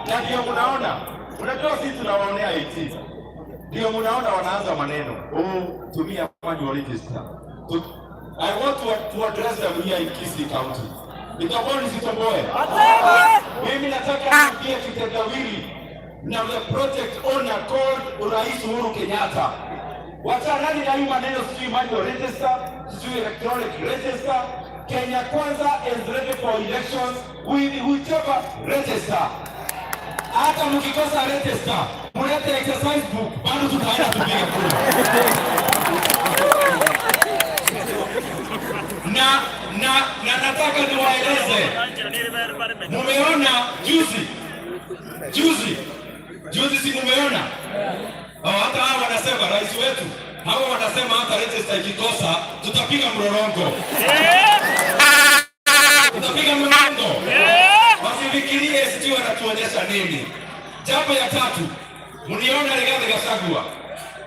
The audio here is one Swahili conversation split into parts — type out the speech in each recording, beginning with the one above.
Na ndio mnaona, unajua sisi tunawaonea 18. Ndio mnaona wanaanza maneno. Tumia manual register. I want to address them here in Kisii County. Nitaboni sitomboe. Mimi nataka nikie kitendawili na the project owner called Rais Uhuru Kenyatta. Wachana na hii maneno sijui manual register, sijui electronic register. Kenya Kwanza is ready for elections with whichever register. Hata mkikosa register, mulete exercise book, bado tutaenda kupiga kura. Na nataka niwaeleze. Mumeona juzi si mumeona? Hata hao wanasema rais wetu, hao wanasema hata register ikikosa tutapiga mrorongo. Tutapiga mrorongo. Wasifikirie sisi wanatuonyesha nini. Jambo ya tatu, mniona Rigathi Gachagua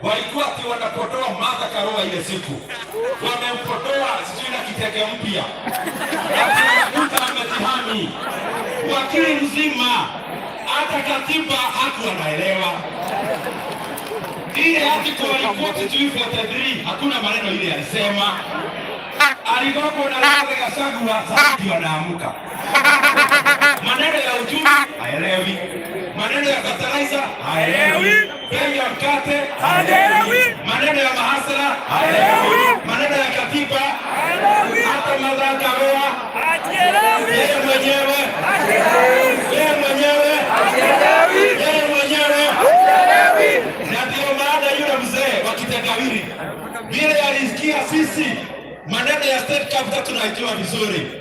walikuwa wanapotoa Martha Karua ile siku. Wamempotoa sisi na kitege mpya. Anakuta ametihami. Wakili mzima hata katiba hakuwa anaelewa. Ile article ilikuwa 243 hakuna maneno ile alisema. Aligogo na Rigathi Gachagua sasa wanaamka. Maneno ya uchumi haelewi. Maneno ya fertilizer haelewi. Bei ya mkate haelewi. Maneno ya mahasara haelewi. Maneno ya katiba haelewi. Hata Martha Karua haelewi. Yeye mwenyewe haelewi. Yeye mwenyewe haelewi. Yeye mwenyewe haelewi. Na ndio maana yule mzee wa kitendawili vile alisikia sisi maneno ya state capital tunaijua vizuri.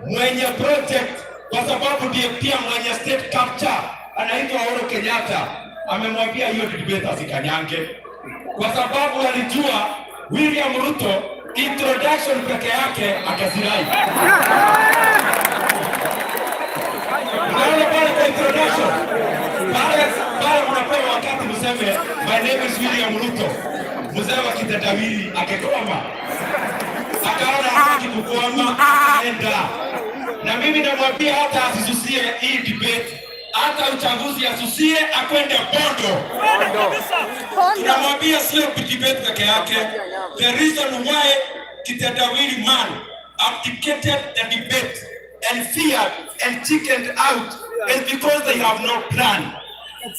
Mwenye project kwa sababu ndiye pia mwenye state capital anaitwa Uhuru Kenyatta amemwambia hiyo debate asikanyange kwa sababu alijua William Ruto introduction peke yake akazirai. Naona pale kwa introduction pale mnapewa wakati mseme my name is William Ruto, mzee wa kitendawili akekoma akaona haki kukwama aenda. Na mimi namwambia hata asisusie hii debate, hata uchaguzi asusie akwende Bondo. Tunamwambia sio debate peke yake. The reason why kitendawili man abdicated the debate and feared and chickened out is because they have no plan.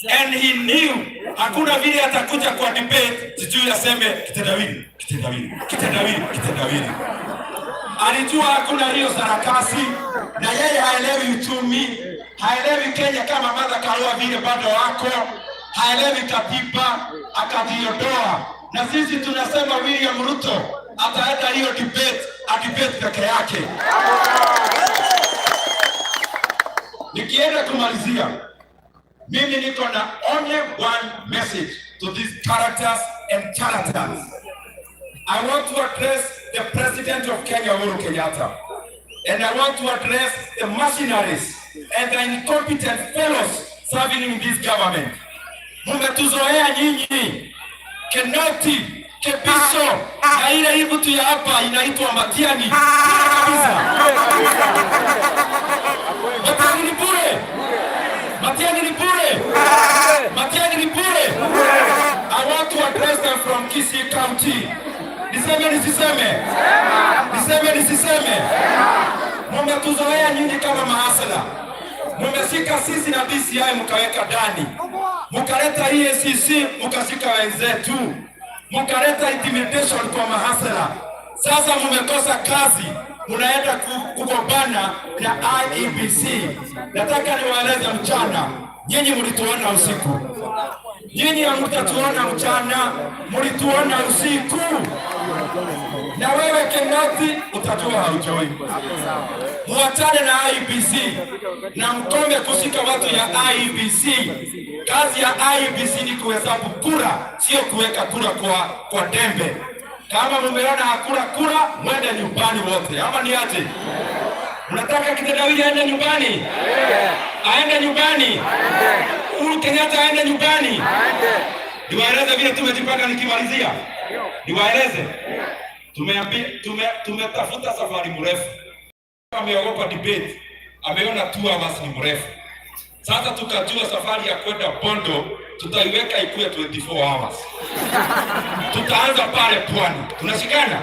And he knew hakuna vile atakuja kwa debate sijui aseme kitendawili. Alijua hakuna hiyo sarakasi na yeye haelewi uchumi, haelewi Kenya kama Martha Karua vile bado wako, haelewi katiba akajiondoa. Na sisi tunasema William Ruto ataenda hiyo debate peke yake. Nikienda kumalizia, mimi niko na only one message to these characters and charlatans. I want to address the President of Kenya, Uhuru Kenyatta. And I want to address the mercenaries and the incompetent fellows serving in this government. Mumetuzoea nyinyi, Kenoti, Kepiso, na ile hii mtu ya hapa inaitwa Matiani. Kabisa. Matiani ni bure. Matiani ni bure. Matiani ni bure. I want to address them from Kisii County. Niseme nisiseme? Niseme nisiseme? Mumetuzoea nyinyi kama mahasala. Mumeshika sisi na DCI mkaweka ndani. Mkaleta EACC mkashika wenzetu. Mkaleta intimidation kwa mahasala. Sasa mumekosa kazi. Munaenda kugombana na IEBC. Nataka niwaeleze mchana. Nyinyi mlituona usiku. Nyinyi hamtatuona mchana, mlituona usiku. Na wewe Kenoti utajua haujui. Muachane na IEBC na mkombe kushika watu ya IEBC. Kazi ya IEBC ni kuhesabu kura, sio kuweka kura kwa dembe. Kama mumeona hakuna kura, mwende nyumbani wote. Ama ni aje? Unataka kitendawili aende nyumbani? Aende nyumbani. Uhuru Kenyatta aende nyumbani. Niwaeleze vile tumejipanga nikimalizia. Niwaeleze. Tumetafuta safari mrefu. Ameogopa debate. Ameona 2 hours ni mrefu. Sasa tukajua safari ya kwenda Bondo tutaiweka ikuwe 24 hours. Tutaanza pale Pwani. Tunashikana?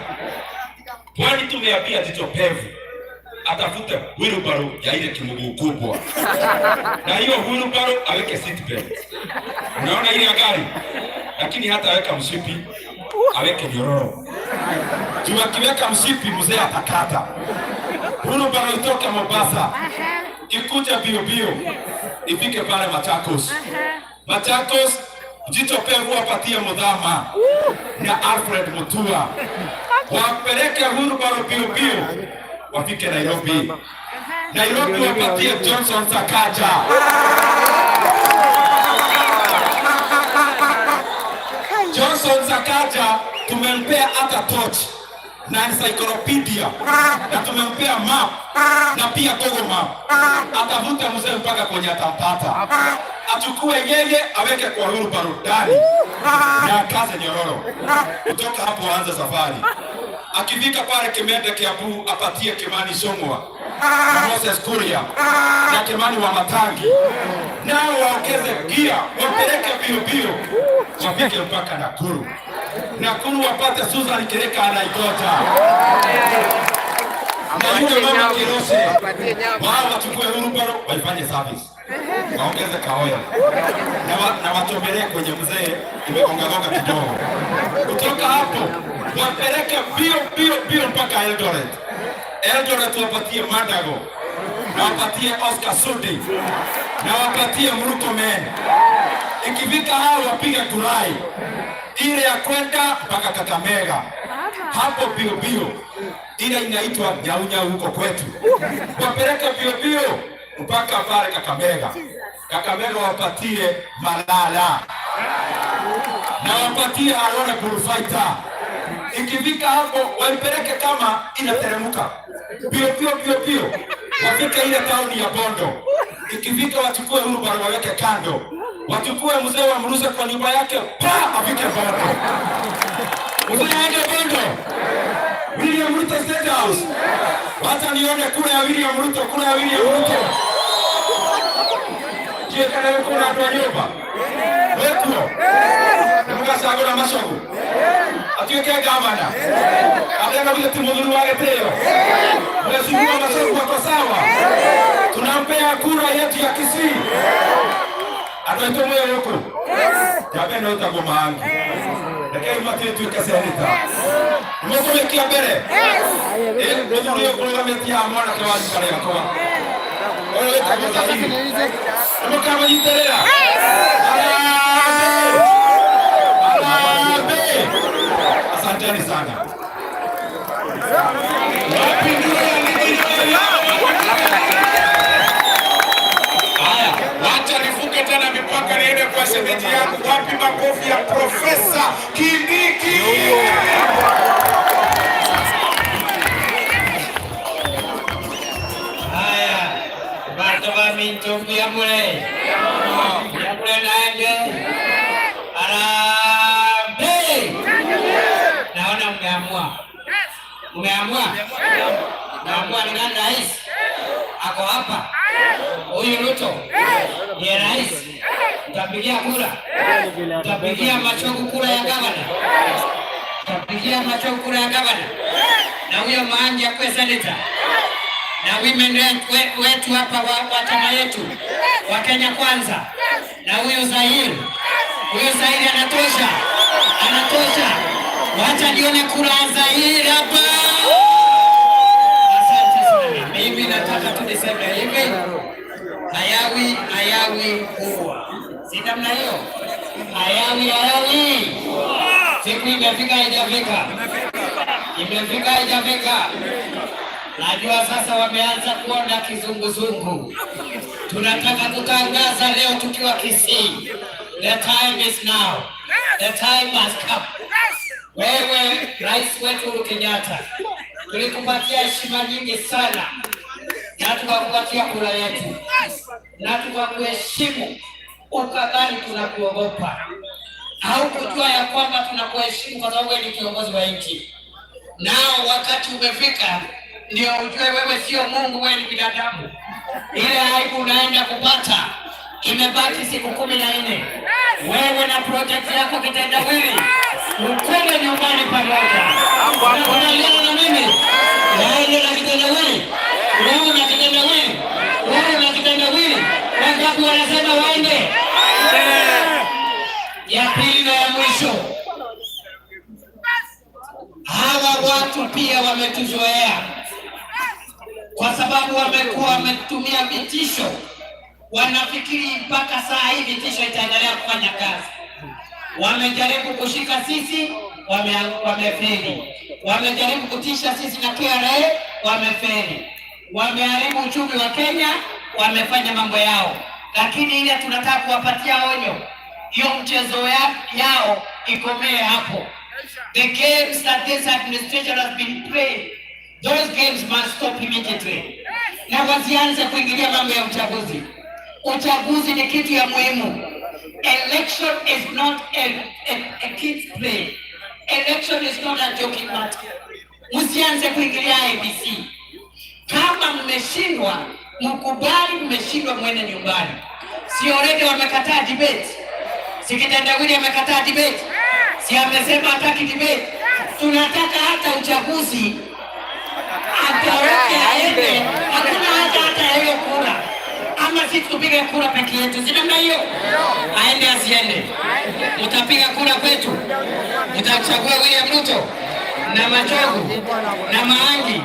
Pwani tumeapia Tito Pevu atafute wheelbarrow ya ile kimuguu kubwa. Na hiyo wheelbarrow aweke seat belt. Unaona ile gari? Lakini hata aweka mshipi, aweke nyororo. Tukiweka mshipi mzee atakata. Wheelbarrow itoke Mombasa. Ikuje bio bio. Ifike pale Machakos. Machakos Tito Pevu apatie Mudhama na Alfred Mutua. Wapeleke wheelbarrow bio bio. Wafike Nairobi. Nairobi wapatie Johnson Sakaja. Johnson Sakaja tumempea hata torch na encyclopedia na tumempea map na pia Google map. Atavuta mzee mpaka kwenye atampata. Achukue yeye aweke kwa wheelbarrow ndani na kaze nyororo. Kutoka hapo aanze safari. Akifika pale Kimende Kiambu apatie Kimani Songwa na Moses Kuria na Kimani wa Matangi. Nao waongeze gia, wapeleke bio bio. Wafike mpaka Nakuru. Nakuru wapate Susan Kireka anaigota. Na yule mama Kirose. Wao wachukue wheelbarrow waifanye service. Waongeze kaoya. Na watombele kwenye mzee imegonga kidogo. Kutoka hapo wapeleke bio mpaka Eldoret. Eldoret wapatie Madago. Na wapatie Oscar Sudi. Na wapatie Murkomen. Ikifika hao wapiga kurai. Ile ya kwenda mpaka Kakamega. Hapo bio. Ile inaitwa Nyau huko kwetu. Wapeleke bio mpaka pale Kakamega. Kakamega wapatie Malala. Na wapatie Arona Bullfighter. Ikifika hapo waipeleke kama inateremka. Bio. Wafike ile tauni ya Bondo. Ikifika wachukue wheelbarrow waweke kando. Wachukue mzee wa mruze kwa nyumba yake. Afike Bondo. Mzee aende Bondo. William Ruto State House. Wacha nione kura ya William Ruto. Je, kana yuko na watu wa nyumba? Wetu. Mkasa na mashogu. Atiweke gavana. Ataka vile timudhuru wake teo. Mheshimiwa mashogu wako sawa. Tunampea kura yetu ya Kisii. Ataitoa moyo wako. Yapenda utagoma hangi. Lakini mati yetu ikaserita. Mwasomekia mbele. Ndio programu ya mwana kwa watu pale kwa. Wewe utakosa hivi. Kama jiterera. Asanteni sana. Haya, wacha nifuke tena mipaka niende kwa shemeji yangu. Wapi makofi ya Profesa Kindiki? Haya, bado wamintumbi ya mule naende. Arambe! Naona Umeamua? Naamua ni nani rais? Ako hapa. Huyu Ruto ni rais. Utapigia kura. Utapigia Machogu kura ya gavana. Utapigia Machogu kura ya gavana. Na huyo Maanji akwe senator. Na women wetu hapa wa chama yetu wa Kenya Kwanza. Na huyo Zahir. Huyo Zahir anatosha. Wacha nione kura za hii hapa. Asante sana. Mimi nataka tuniseme hivi. Hayawi kuwa. Si namna hiyo. Hayawi. Siku imefika haijafika. Najua sasa wameanza kuona kizunguzungu. Tunataka kutangaza leo tukiwa Kisii. The time is now. The time has come. Wewe rais wetu Uhuru Kenyatta, tulikupatia heshima nyingi sana na tukakupatia kura yetu na tukakuheshimu, ukadhani tunakuogopa. Haukujua ya kwamba tunakuheshimu kwa sababu wewe ni kiongozi wa nchi. Nao wakati umefika ndio ujue wewe sio Mungu, wewe ni binadamu. Ile aibu unaenda kupata imebaki siku 14. Wewe na project yako kitendawili ukome nyumbani pamoja. Unaliona na mimi? Wewe na kitendawili. Wewe na kitendawili. Wewe na kitendawili. Wangapi wanasema waende? Ya pili na ya mwisho. Hawa watu pia wametuzoea kwa sababu wamekuwa wametumia vitisho. Wanafikiri mpaka saa hii vitisho itaendelea kufanya kazi. Wamejaribu kushika sisi, wamefeli. Wamejaribu kutisha sisi na KRA, wamefeli. Wameharibu uchumi wa Kenya, wamefanya mambo yao. Lakini ile tunataka kuwapatia onyo, hiyo mchezo yao ikomee hapo. The games that this administration has been playing, those games must stop immediately. Na wasianze kuingilia mambo ya uchaguzi. Uchaguzi ni kitu ya muhimu. Election is not a kid's play. Election is not a joking matter. Msianze kuingilia ABC. Kama mmeshindwa, mkubali mmeshindwa, mwende nyumbani. Si already wamekataa debate? Si kitendawili amekataa debate? Si amesema hataki debate? Tunataka hata uchaguzi ataweke aende. Hakuna hata hiyo kura. Ama sisi tupige kura peke yetu. Si namna hiyo? Aende asiende? Utapiga kura kwetu. Utachagua William Ruto na Machogu na Maangi.